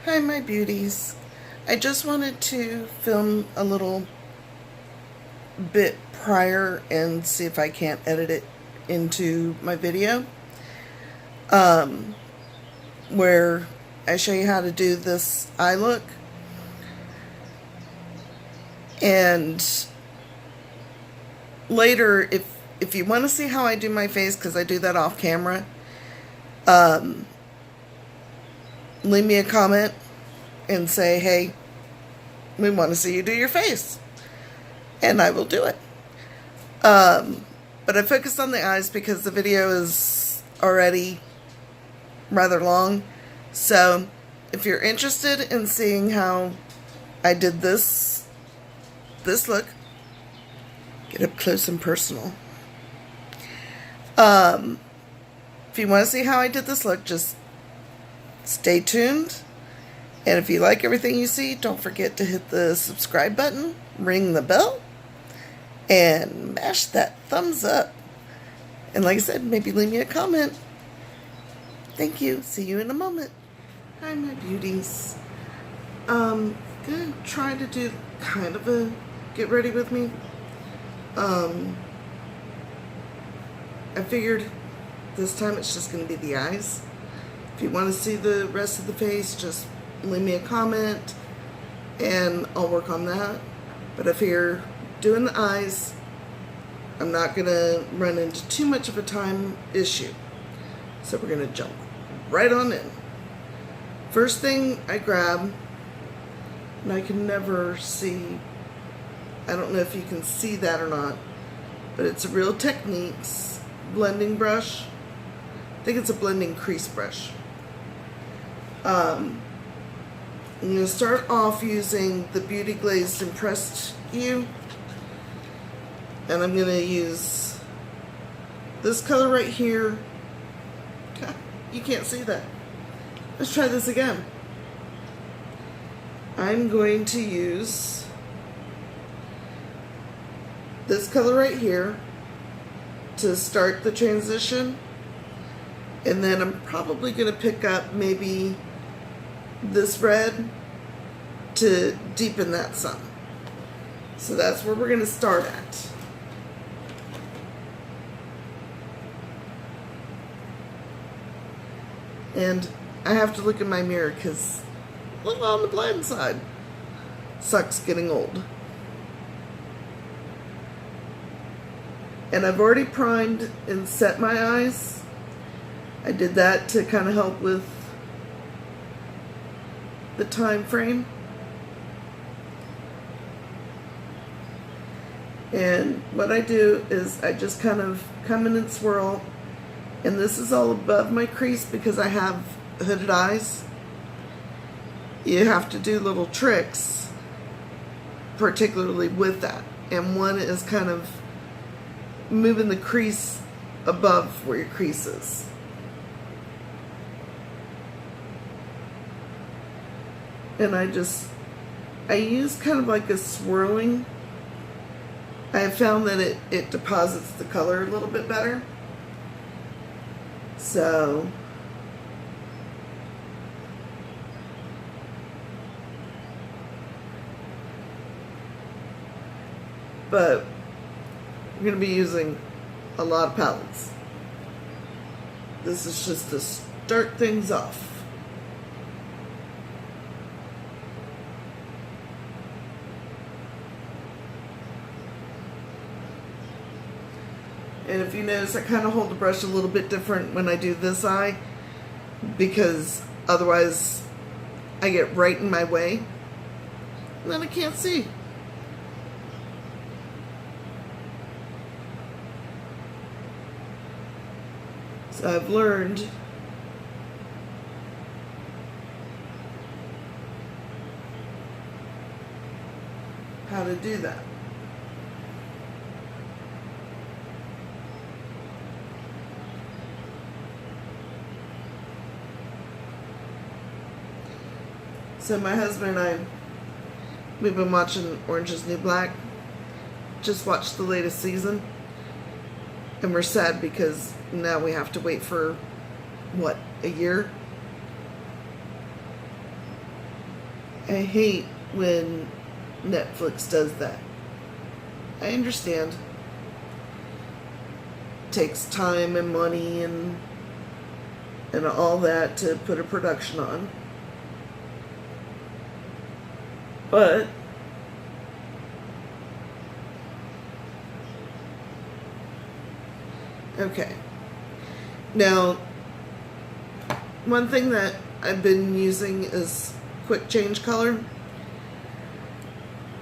Hi, my beauties. I just wanted to film a little bit prior and see if I can't edit it into my video, um, where I show you how to do this eye look. And later, if you want to see how I do my face, because I do that off camera, um, leave me a comment and say, hey, we want to see you do your face, and I will do it. But I focused on the eyes because the video is already rather long. So if you're interested in seeing how I did this look, get up close and personal. If you want to see how I did this look, just stay tuned. And if you like everything you see, don't forget to hit the subscribe button, ring the bell, and mash that thumbs up. And like I said, maybe leave me a comment. Thank you. See you in a moment. Hi, my beauties. Gonna try to do kind of a get ready with me. I figured this time it's just gonna be the eyes. If you want to see the rest of the face, just leave me a comment and I'll work on that. But if you're doing the eyes, I'm not gonna run into too much of a time issue. So we're gonna jump right on in. First thing I grab, and I can never see, I don't know if you can see that or not, but it's a Real Techniques blending brush. I think it's a blending crease brush. I'm going to start off using the Beauty Glazed Impressed You, and I'm going to use this color right here. You can't see that. Let's try this again. I'm going to use this color right here to start the transition, and then I'm probably going to pick up maybe this red to deepen that some. So that's where we're going to start at. And I have to look in my mirror because look on the blind side. Sucks getting old. And I've already primed and set my eyes. I did that to kind of help with the time frame. And what I do is I just kind of come in and swirl, and this is all above my crease because I have hooded eyes. You have to do little tricks, particularly with that. And one is kind of moving the crease above where your crease is. And I use kind of like a swirling. I have found that it deposits the color a little bit better. So but we're going to be using a lot of palettes. This is just to start things off. And if you notice, I kind of hold the brush a little bit different when I do this eye, because otherwise I get right in my way and then I can't see. So I've learned how to do that. So my husband and I, we've been watching Orange is the New Black. Just watched the latest season. And we're sad because now we have to wait for, what, a year? I hate when Netflix does that. I understand. It takes time and money and all that to put a production on. But okay. Now, one thing that I've been using is quick change color.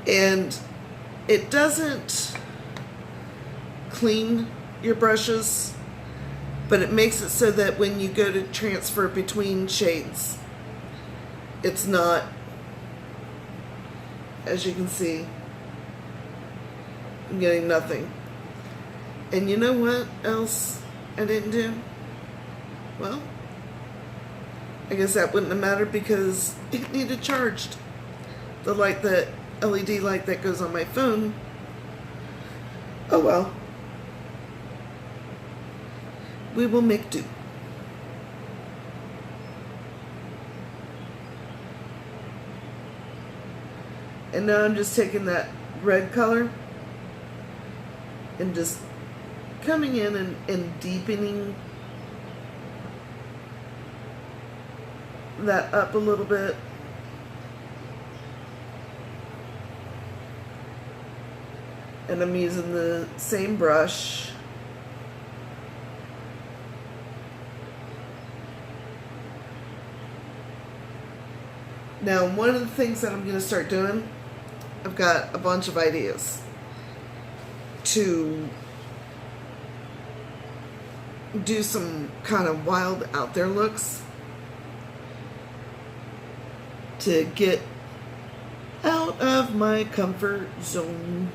And it doesn't clean your brushes, but it makes it so that when you go to transfer between shades, it's not, as you can see, I'm getting nothing. And you know what else I didn't do? Well, I guess that wouldn't have mattered because it needed charged. The light, that LED light that goes on my phone, oh well. We will make do. And now I'm just taking that red color and just coming in and deepening that up a little bit. And I'm using the same brush. Now, one of the things that I'm going to start doing, I've got a bunch of ideas to do some kind of wild out there looks, to get out of my comfort zone.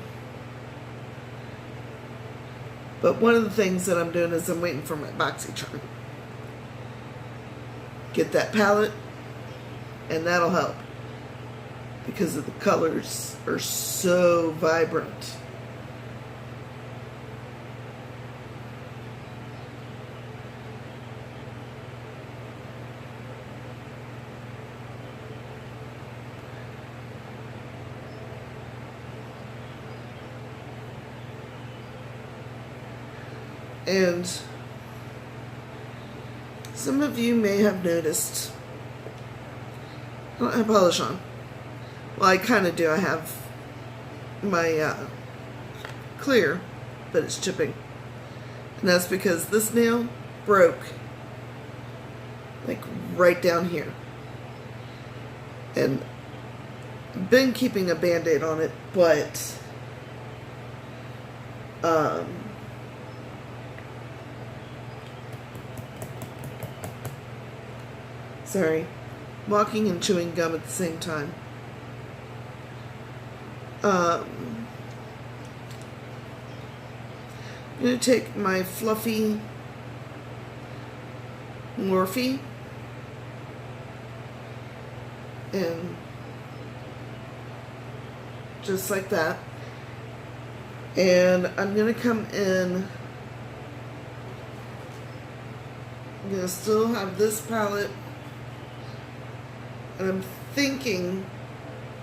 But one of the things that I'm doing is I'm waiting for my BoxyCharm. Get that palette, and that'll help because the colors are so vibrant. And some of you may have noticed I don't have polish on. Well, I kind of do. I have my clear, but it's chipping. And that's because this nail broke like right down here. And I've been keeping a Band-Aid on it, but sorry, walking and chewing gum at the same time. I'm going to take my fluffy Morphe and just like that. And I'm going to come in. I'm going to still have this palette. And I'm thinking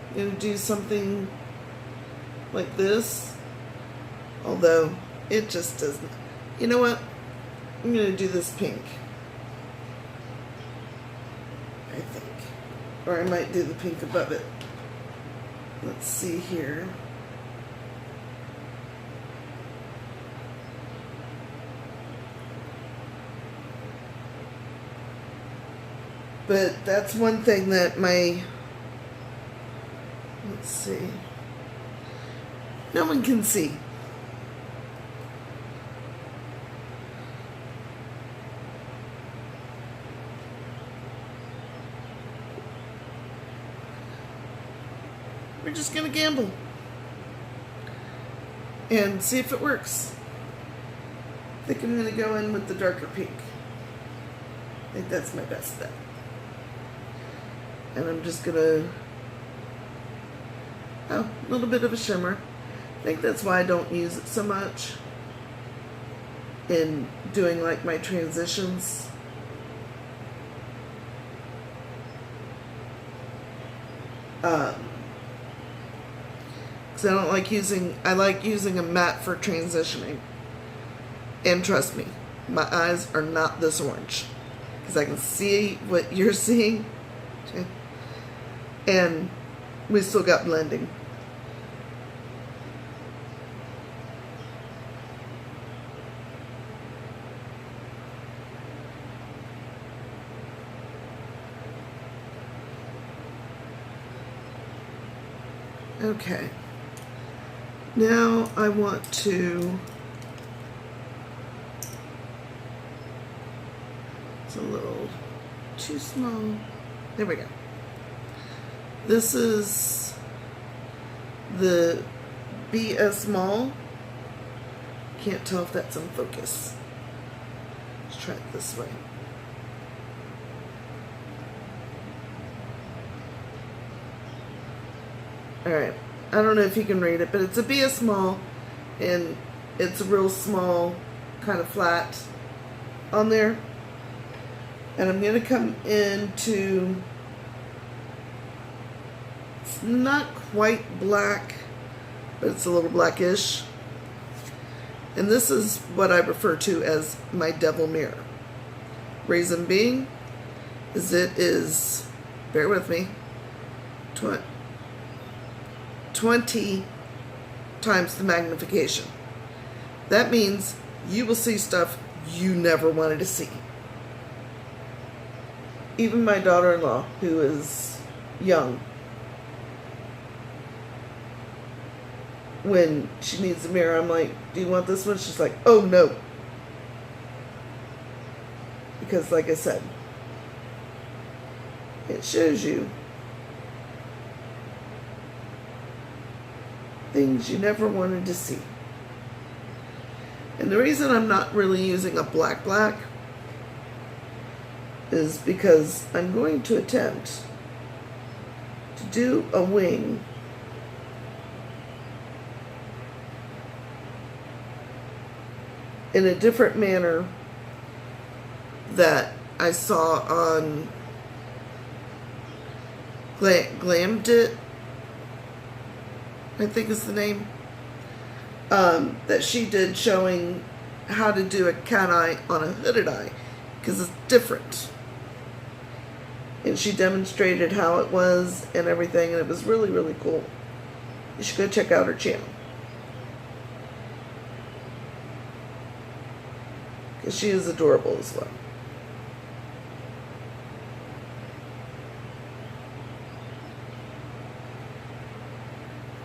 I'm going to do something like this. Although it just doesn't. You know what? I'm going to do this pink. I think. Or I might do the pink above it. Let's see here. But that's one thing that let's see, no one can see. We're just gonna gamble and see if it works. I think I'm gonna go in with the darker pink. I think that's my best bet. And I'm just gonna, a little bit of a shimmer. I think that's why I don't use it so much in doing like my transitions. Because I don't like using, I like using a matte for transitioning. And trust me, my eyes are not this orange. Because I can see what you're seeing. And we still got blending. Okay. Now I want to, it's a little too small. There we go. This is the BS Small. Can't tell if that's in focus. Let's try it this way. Alright, I don't know if you can read it, but it's a BS Small, and it's a real small, kind of flat on there. And I'm going to come into, it's not quite black, but it's a little blackish. And this is what I refer to as my devil mirror. Reason being is it is, bear with me, 20 times the magnification. That means you will see stuff you never wanted to see. Even my daughter-in-law, who is young, when she needs a mirror, I'm like, do you want this one? She's like, oh no. Because like I said, it shows you things you never wanted to see. And the reason I'm not really using a black is because I'm going to attempt to do a wing in a different manner that I saw on Glammed It, I think is the name, that she did, showing how to do a cat eye on a hooded eye, because it's different. And she demonstrated how it was and everything, and it was really, really cool. You should go check out her channel, because she is adorable as well.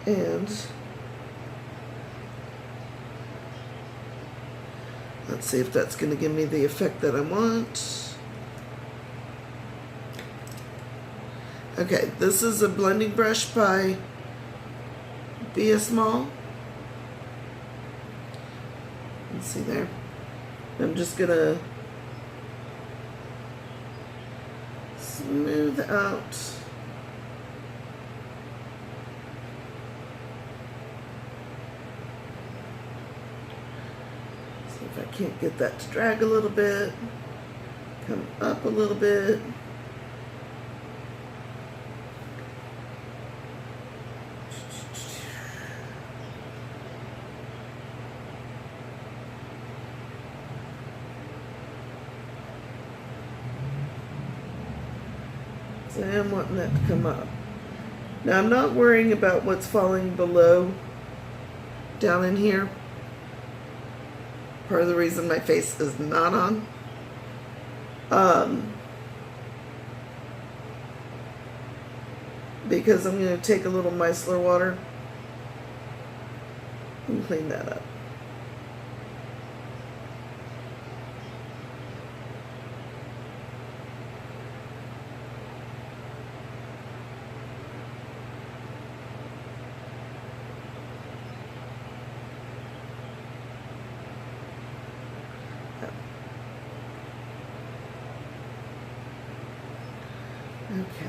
And let's see if that's going to give me the effect that I want. Okay, this is a blending brush by BS Small. Let's see there. I'm just going to smooth out if I can't get that to drag a little bit, come up a little bit. So I am wanting that to come up. Now I'm not worrying about what's falling below down in here. Part of the reason my face is not on. Because I'm going to take a little micellar water and clean that up. Okay.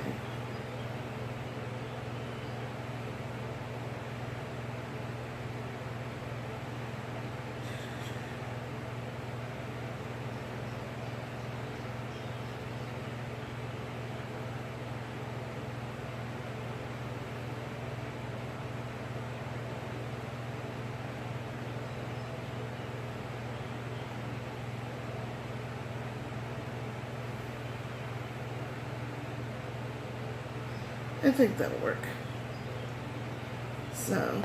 I think that'll work. So,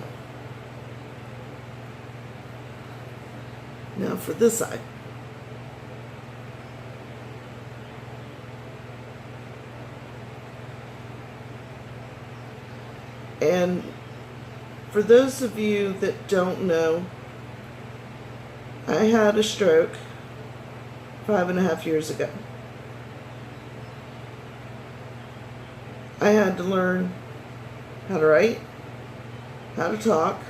now for this eye. And for those of you that don't know, I had a stroke 5.5 years ago. I had to learn how to write, how to talk,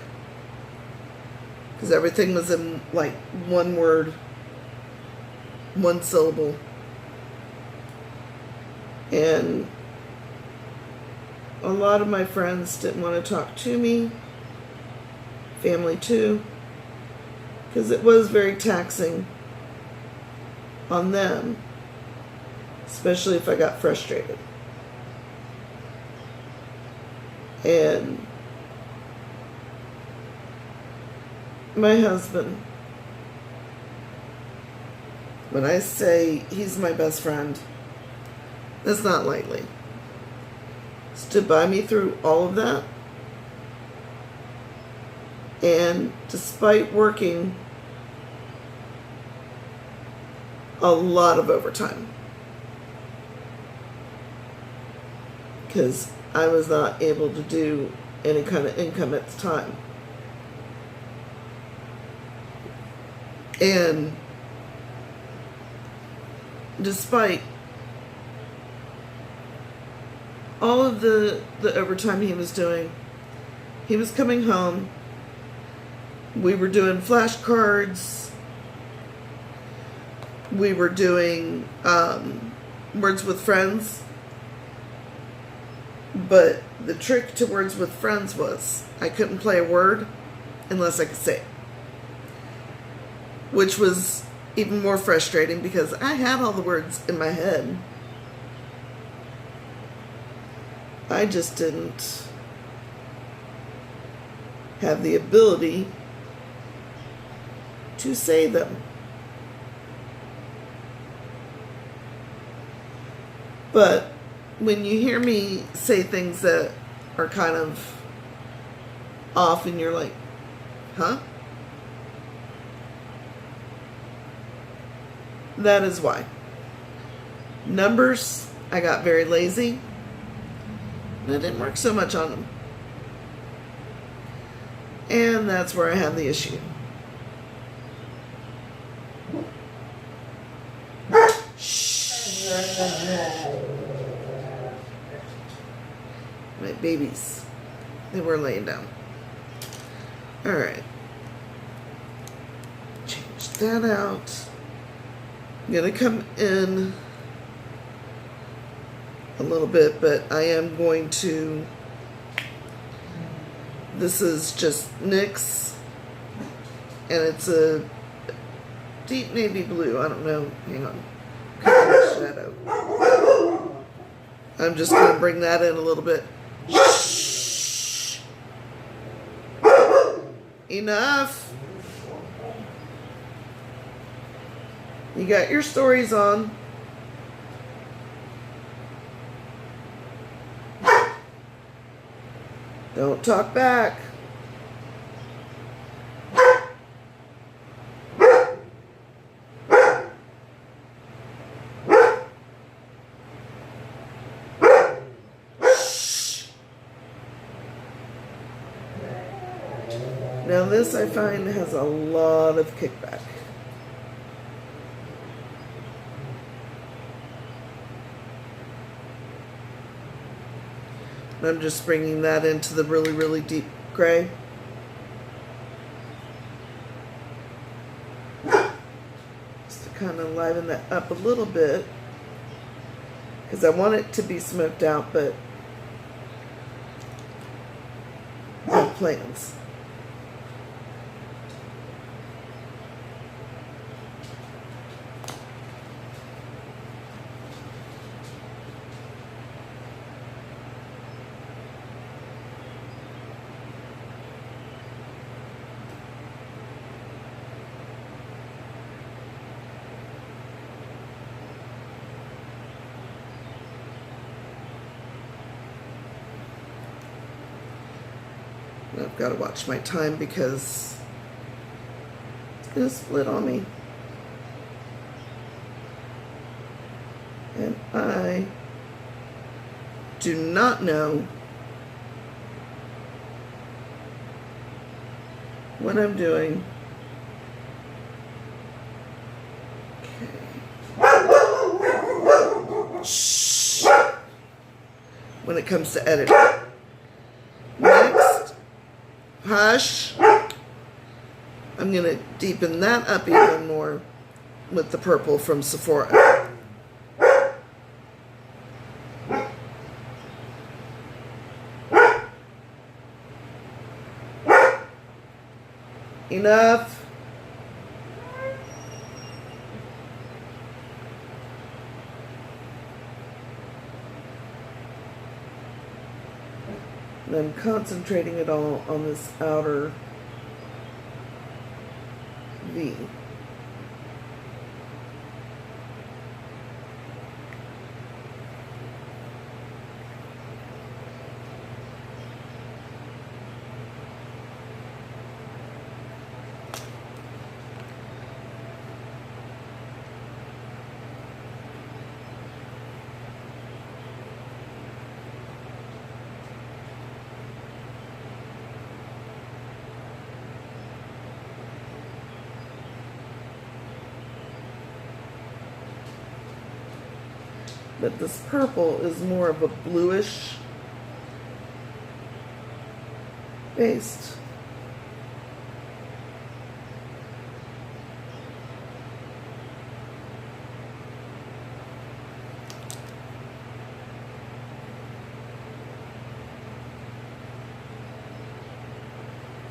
because everything was in like one word, one syllable. And a lot of my friends didn't want to talk to me, family too, because it was very taxing on them, especially if I got frustrated. And my husband, when I say he's my best friend, that's not lightly. Stood by me through all of that. And despite working a lot of overtime, because I was not able to do any kind of income at the time. And despite all of the overtime he was doing, he was coming home. We were doing flashcards. We were doing Words with Friends. But the trick to Words with Friends was I couldn't play a word unless I could say it. Which was even more frustrating because I had all the words in my head. I just didn't have the ability to say them. But when you hear me say things that are kind of off and you're like, huh? That is why. Numbers, I got very lazy. And I didn't work so much on them. And that's where I have the issue. Shh. My babies. They were laying down. Alright. Change that out. I'm going to come in a little bit, but I am going to, this is just NYX, and it's a deep navy blue. I don't know. Hang on. Shadow. I'm just going to bring that in a little bit. Shh. Enough. You got your stories on. Don't talk back. Shh. Now this I find has a lot of kickback. I'm just bringing that into the really, really deep gray. Just to kind of liven that up a little bit. Because I want it to be smoked out, but I have plans. I've got to watch my time because it's going to split on me. And I do not know what I'm doing. Okay. Shh. When it comes to editing. Next, hush. I'm going to deepen that up even more with the purple from Sephora. Enough. And I'm concentrating it all on this outer V. But this purple is more of a bluish based.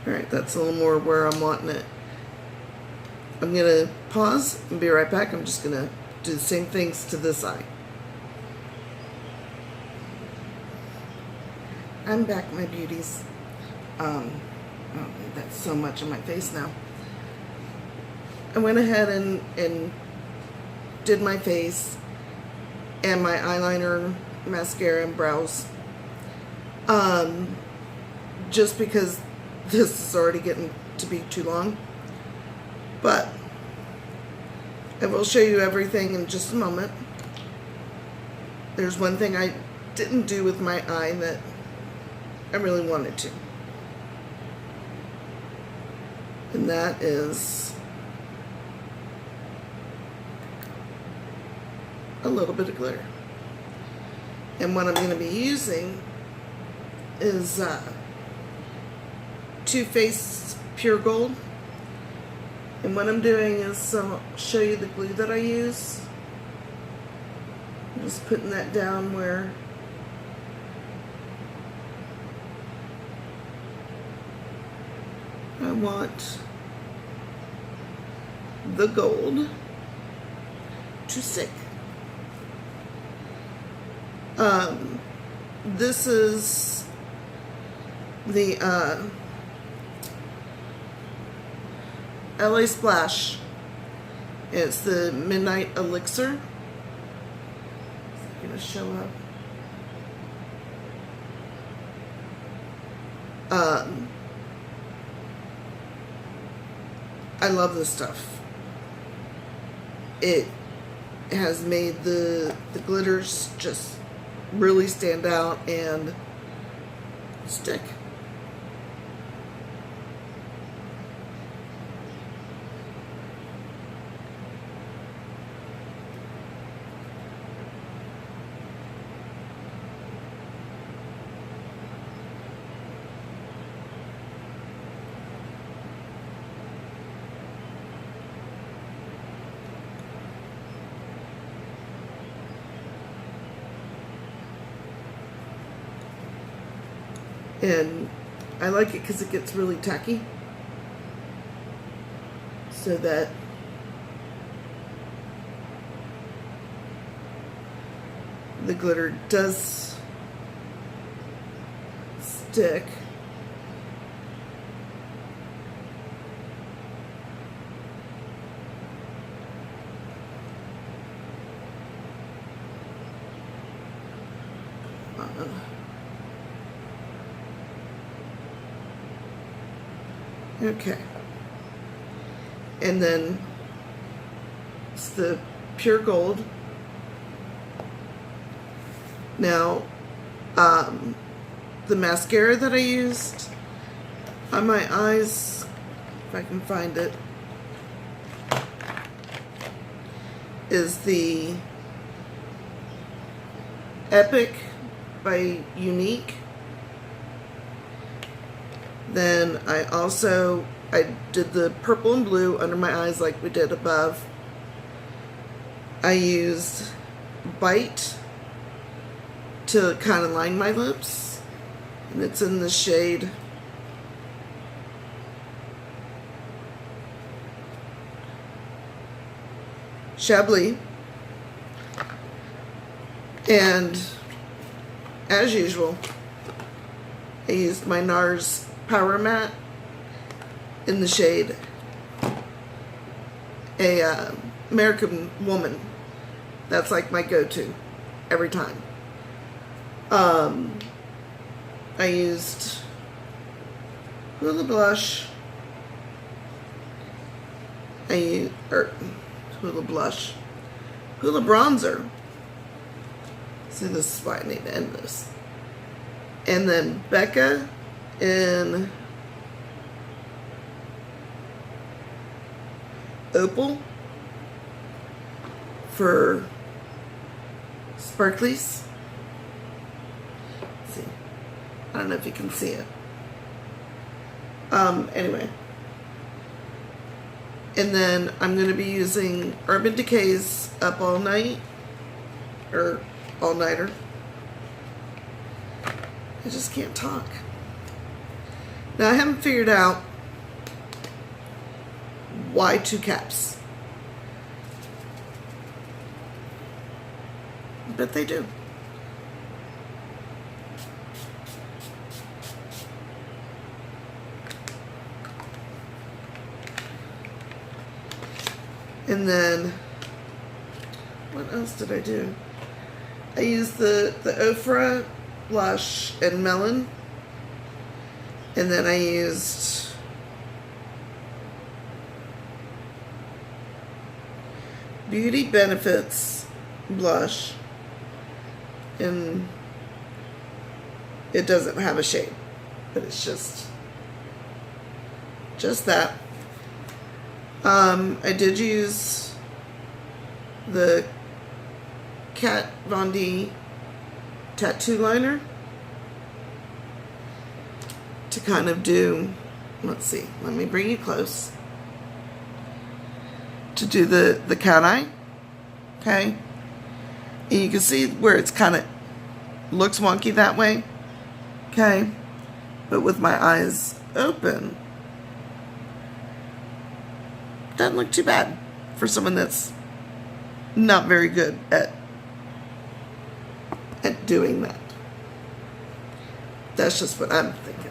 Alright, that's a little more where I'm wanting it. I'm going to pause and be right back. I'm just going to do the same things to this eye. I'm back, my beauties. Oh, that's so much on my face now. I went ahead and did my face and my eyeliner, mascara, and brows. Just because this is already getting to be too long. But I will show you everything in just a moment. There's one thing I didn't do with my eye that I really wanted to. And that is a little bit of glitter. And what I'm going to be using is Too Faced Pure Gold. And what I'm doing is I'll show you the glue that I use. I'm just putting that down where I want the gold to stick. This is the LA Splash. It's the Midnight Elixir. Is it gonna show up? I love this stuff. It has made the glitters just really stand out and stick. And I like it because it gets really tacky, so that the glitter does stick. Okay. And then it's the pure gold. Now, the mascara that I used on my eyes, if I can find it, is the Epic by Unique. Then I did the purple and blue under my eyes like we did above. I used Bite to kind of line my lips, and it's in the shade Chablis. And as usual, I used my NARS Power Matte in the shade American Woman. That's like my go-to every time. I used Hoola Blush. Hoola Blush. Hoola Bronzer. See, this is why I need to end this. And then Becca in Opal for sparklies. Let's see, I don't know if you can see it. Anyway. And then I'm going to be using Urban Decay's Up All Night, or All Nighter. I just can't talk. Now, I haven't figured out why 2 caps. But they do. And then, what else did I do? I used the Ofra blush and Melon. And then I used Beauty Benefits blush. And it doesn't have a shade, but it's just that. I did use the Kat Von D tattoo liner to kind of do, let's see, let me bring you close, to do the cat eye, okay? And you can see where it's kind of looks wonky that way, okay? But with my eyes open, doesn't look too bad for someone that's not very good at doing that. That's just what I'm thinking.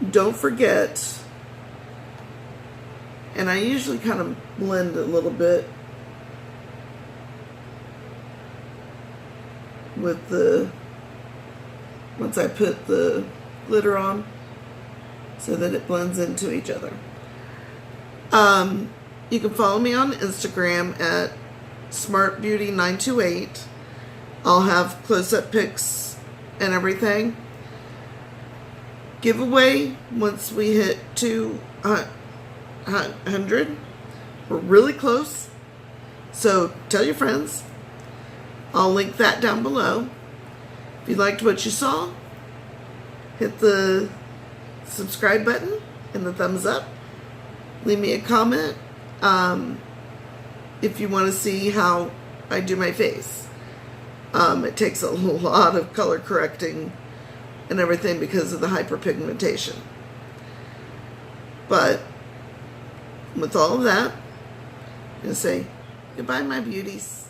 Don't forget, and I usually kind of blend a little bit with once I put the glitter on, so that it blends into each other. You can follow me on Instagram at Smartbeauty928. I'll have close-up pics and everything. Giveaway once we hit 200. We're really close. So tell your friends. I'll link that down below. If you liked what you saw, hit the subscribe button and the thumbs up. Leave me a comment if you want to see how I do my face. It takes a lot of color correcting and everything because of the hyperpigmentation. But with all of that, I'm going to say goodbye, my beauties.